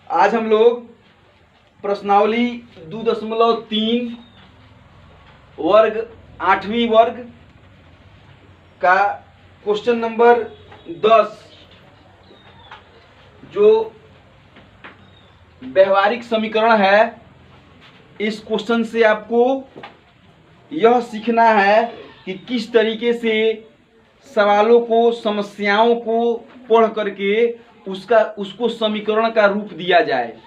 आज हम लोग प्रश्नावली 2.3 वर्ग 8वीं वर्ग का क्वेश्चन नंबर 10 जो व्यवहारिक समीकरण है, इस क्वेश्चन से आपको यह सीखना है कि किस तरीके से सवालों को, समस्याओं को पढ़ करके उसको समीकरण का रूप दिया जाए।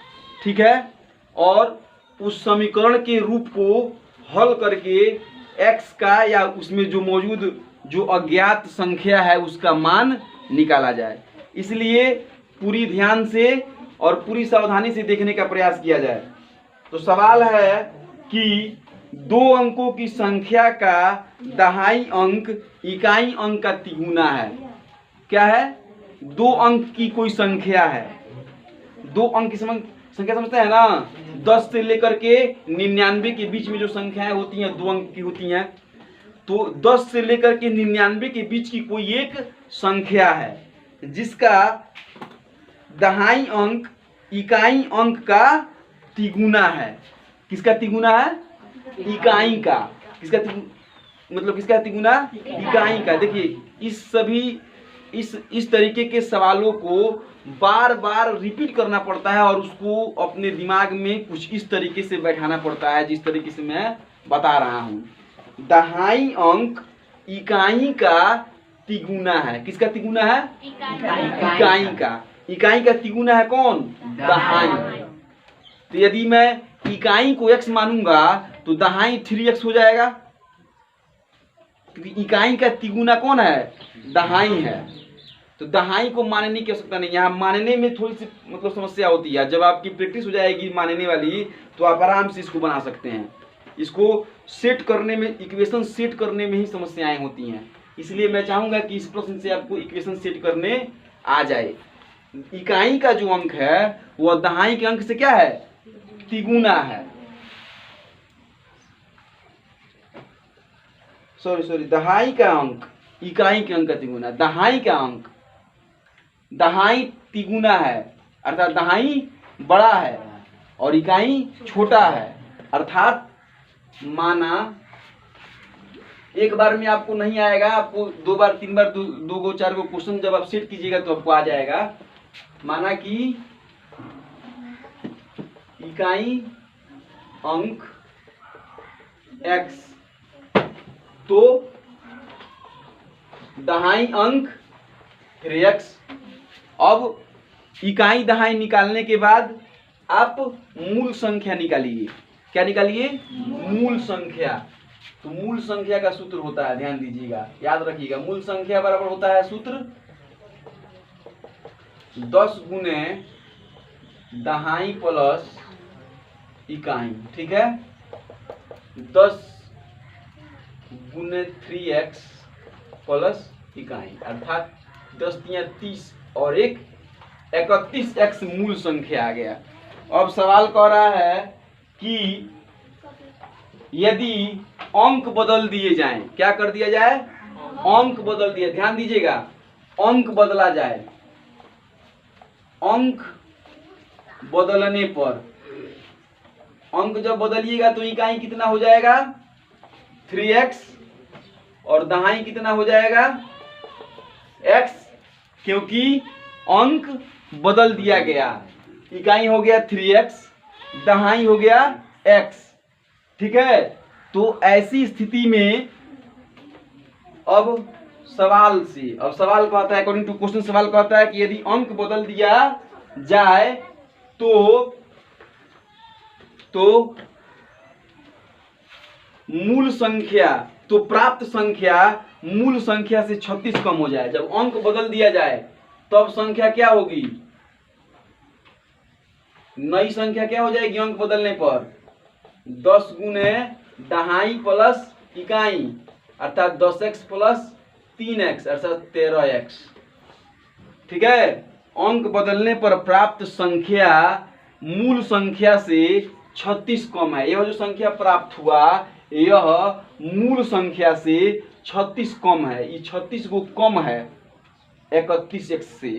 ठीक है, और उस समीकरण के रूप को हल करके x का या उसमें जो मौजूद जो अज्ञात संख्या है उसका मान निकाला जाए। इसलिए पूरी ध्यान से और पूरी सावधानी से देखने का प्रयास किया जाए। तो सवाल है कि दो अंकों की संख्या का दहाई अंक इकाई अंक का तिगुना है। क्या है? दो अंक की कोई संख्या है, दो अंक की संख्या समझते हैं ना, 10 से लेकर के 99 के बीच में जो संख्याएं होती हैं दो अंक की होती हैं। तो 10 से लेकर के 99 के बीच की कोई एक संख्या है जिसका दहाई अंक इकाई अंक का तिगुना है। किसका तिगुना है? इकाई का। किसका मतलब किसका तिगुना? इकाई का। देखिए इस तरीके के सवालों को बार बार रिपीट करना पड़ता है और उसको अपने दिमाग में कुछ इस तरीके से बैठाना पड़ता है जिस तरीके से मैं बता रहा हूँ। दहाई अंक इकाई का तिगुना है। किसका तिगुना है? इकाई का। इकाई का तिगुना है कौन? दहाई। तो यदि मैं इकाई को x मानूंगा तो दहाई 3x हो जाएगा, क्योंकि इकाई का तिगुना कौन है? दहाई है। तो दहाई को मानने की आवश्यकता नहीं। यहाँ मानने में थोड़ी सी मतलब समस्या होती है। जब आपकी प्रैक्टिस हो जाएगी मानने वाली तो आप आराम से इसको बना सकते हैं। इसको सेट करने में, इक्वेशन सेट करने में ही समस्याएं होती हैं। इसलिए मैं चाहूंगा कि इस प्रश्न से आपको इक्वेशन सेट करने आ जाए। इकाई का जो अंक है वह दहाई के अंक से क्या है? तिगुना है। सॉरी, दहाई का अंक इकाई के अंक का तिगुना। दहाई का अंक, दहाई तिगुना है अर्थात दहाई बड़ा है और इकाई छोटा है। अर्थात माना एक बार में आपको नहीं आएगा, आपको 2 बार 3 बार 2 गो 4 गो क्वेश्चन जब आप सेट कीजिएगा तो आपको आ जाएगा। माना कि इकाई अंक x तो दहाई अंक 3x। अब इकाई दहाई निकालने के बाद आप मूल संख्या निकालिए। क्या निकालिए? मूल संख्या। तो मूल संख्या का सूत्र होता है, ध्यान दीजिएगा, याद रखिएगा, मूल संख्या बराबर होता है सूत्र 10 गुने दहाई प्लस इकाई। ठीक है, 10 गुने 3x प्लस इकाई अर्थात 10 तिया 30 और एक 31x मूल संख्या आ गया। अब सवाल कह रहा है कि यदि अंक बदल दिए जाएं, क्या कर दिया जाए? अंक बदल दिए, ध्यान दीजिएगा, अंक बदला जाए। अंक बदलने पर, अंक जब बदलिएगा तो इकाई कितना हो जाएगा? 3x और दहाई कितना हो जाएगा? x, क्योंकि अंक बदल दिया गया। इकाई हो गया 3x, दहाई हो गया x। ठीक है, तो ऐसी स्थिति में अब सवाल कहता है, अकॉर्डिंग टू क्वेश्चन सवाल कहता है कि यदि अंक बदल दिया जाए तो मूल संख्या, तो प्राप्त संख्या मूल संख्या से 36 कम हो जाए। जब अंक बदल दिया जाए तब संख्या क्या होगी? नई संख्या क्या हो जाएगी अंक बदलने पर? 10 गुने दहाई प्लस इकाई अर्थात 10x प्लस 3x अर्थात 13x। ठीक है, अंक बदलने पर प्राप्त संख्या मूल संख्या से 36 कम है। यह जो संख्या प्राप्त हुआ यह मूल संख्या से 36 कम है। ये 36 को कम है 31x से।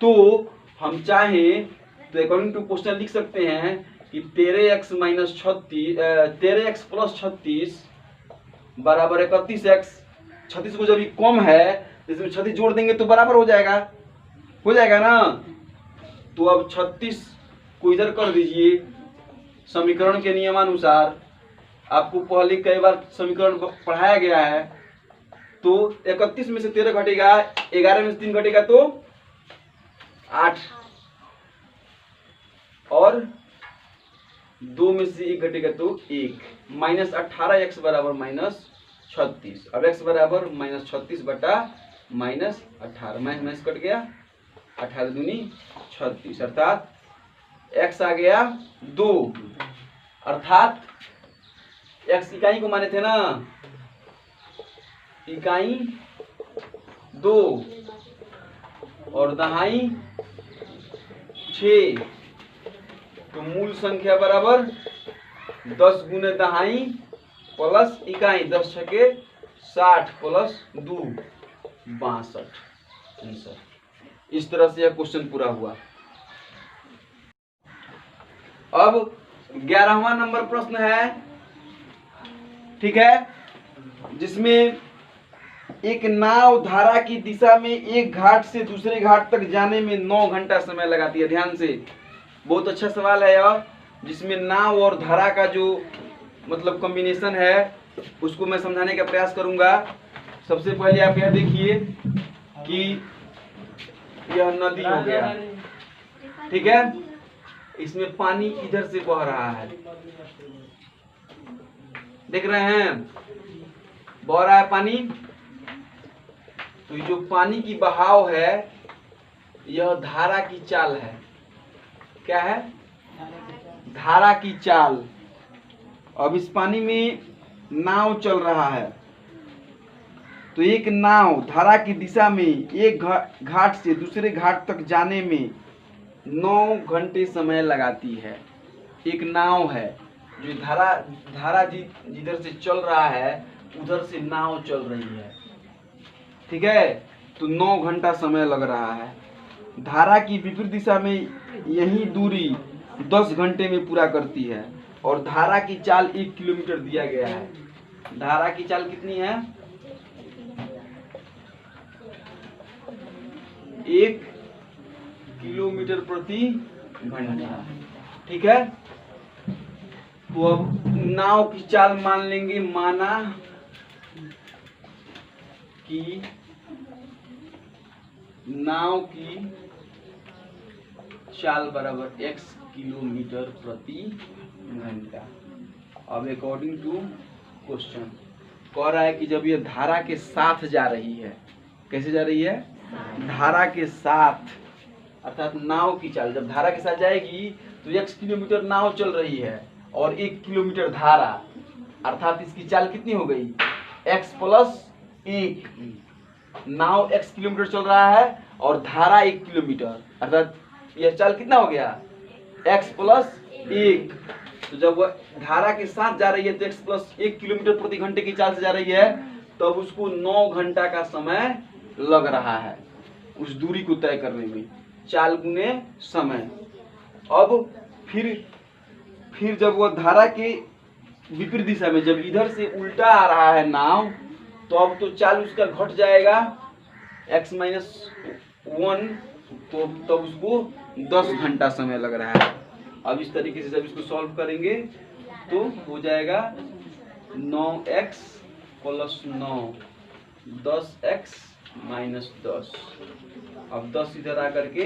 तो हम चाहें तो अकॉर्डिंग टू क्वेश्चन लिख सकते हैं कि 13x माइनस 36 13x प्लस 36 बराबर 31x। 36 को जब ये कम है तो इसमें 36 जोड़ देंगे तो बराबर हो जाएगा ना। तो अब 36 को इधर कर दीजिए समीकरण के नियमानुसार। आपको पहले कई बार समीकरण पढ़ाया गया है। तो 31 में से 13 घटेगा, 11 में से 3 घटेगा तो 8, और 2 में से 1 घटेगा तो 1, माइनस 18x बराबर माइनस 36। अब x बराबर माइनस 36 बटा माइनस 18, माइनस कट गया, 18 दूनी 36, अर्थात x आ गया 2, अर्थात x इकाई को माने थे ना, इकाई 2 और दहाई 6। तो मूल संख्या बराबर 10 गुने दहाई प्लस इकाई, 10 छके 60 प्लस 2 62 आंसर। इस तरह से यह क्वेश्चन पूरा हुआ। अब 11वां नंबर प्रश्न है, ठीक है, जिसमें एक नाव धारा की दिशा में एक घाट से दूसरे घाट तक जाने में 9 घंटा समय लगाती है। ध्यान से, बहुत अच्छा सवाल है यह, जिसमें नाव और धारा का जो मतलब कॉम्बिनेशन है उसको मैं समझाने का प्रयास करूंगा। सबसे पहले आप यह देखिए कि यह नदी हो गया, ठीक है, इसमें पानी इधर से बह रहा है, देख रहे हैं, बह रहा है पानी। तो जो पानी की बहाव है यह धारा की चाल है। क्या है? धारा की चाल। अब इस पानी में नाव चल रहा है, तो एक नाव धारा की दिशा में एक घाट से दूसरे घाट तक जाने में 9 घंटे समय लगाती है। एक नाव है जो धारा जिधर से चल रहा है उधर से नाव चल रही है, ठीक है, तो 9 घंटा समय लग रहा है। धारा की विपरीत दिशा में यही दूरी 10 घंटे में पूरा करती है, और धारा की चाल 1 किलोमीटर दिया गया है। धारा की चाल कितनी है? 1 किलोमीटर प्रति घंटा, ठीक है। तो अब नाव की चाल मान लेंगे, माना कि नाव की चाल बराबर x किलोमीटर प्रति घंटा। अब अकॉर्डिंग टू क्वेश्चन कह रहा है कि जब ये धारा के साथ जा रही है, कैसे जा रही है? धारा के साथ, अर्थात नाव की चाल जब धारा के साथ जाएगी तो x किलोमीटर नाव चल रही है और 1 किलोमीटर धारा, अर्थात इसकी चाल कितनी हो गई? x plus 1। नाव x किलोमीटर चल रहा है और धारा 1 किलोमीटर, अर्थात यह चाल कितना हो गया? x plus 1। तो जब वह धारा के साथ जा रही है तो x प्लस 1 किलोमीटर प्रति घंटे की चाल से जा रही है, तब उसको 9 घंटा का समय लग रहा है उस दूरी को तय करने में, चाल गुने समय। अब फिर जब वह धारा के विपरीत दिशा में, जब इधर से उल्टा आ रहा है नाव, तो अब तो चाल उसका घट जाएगा x माइनस 1, तो तब उसको 10 घंटा समय लग रहा है। अब इस तरीके से जब इसको सॉल्व करेंगे तो हो जाएगा 9x प्लस 9, 10x माइनस 10। अब 10 इधर आकर के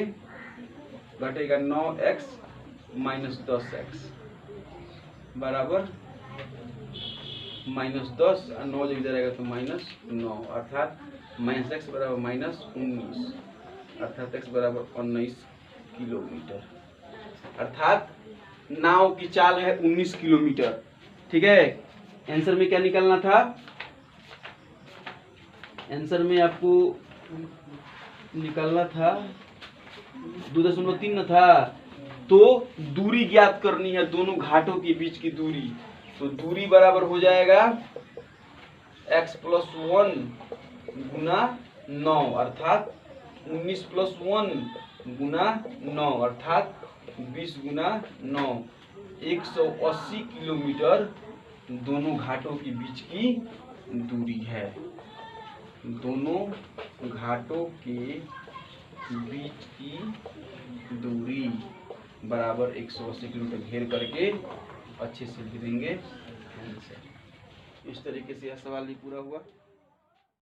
घटेगा 9x माइनस 10x बराबर माइनस 10, और 9 जब इधर आएगा तो माइनस 9, अर्थात माइनस x बराबर माइनस 19, अर्थात x बराबर 19 किलोमीटर। अर्थात नाव की चाल है 19 किलोमीटर, ठीक है। आंसर में क्या निकालना था? आंसर में आपको निकालना था 2.3 न था, तो दूरी ज्ञात करनी है, दोनों घाटों के बीच की दूरी। तो दूरी बराबर हो जाएगा x प्लस 1 गुना 9, अर्थात 19 प्लस 1 गुना 9, अर्थात 20 गुना 9, 180 किलोमीटर दोनों घाटों के बीच की दूरी है। दोनों घाटों के बीच की दूरी बराबर 180 किलोमीटर घेर करके अच्छे से लिख देंगे। इस तरीके से यह सवाल भी पूरा हुआ।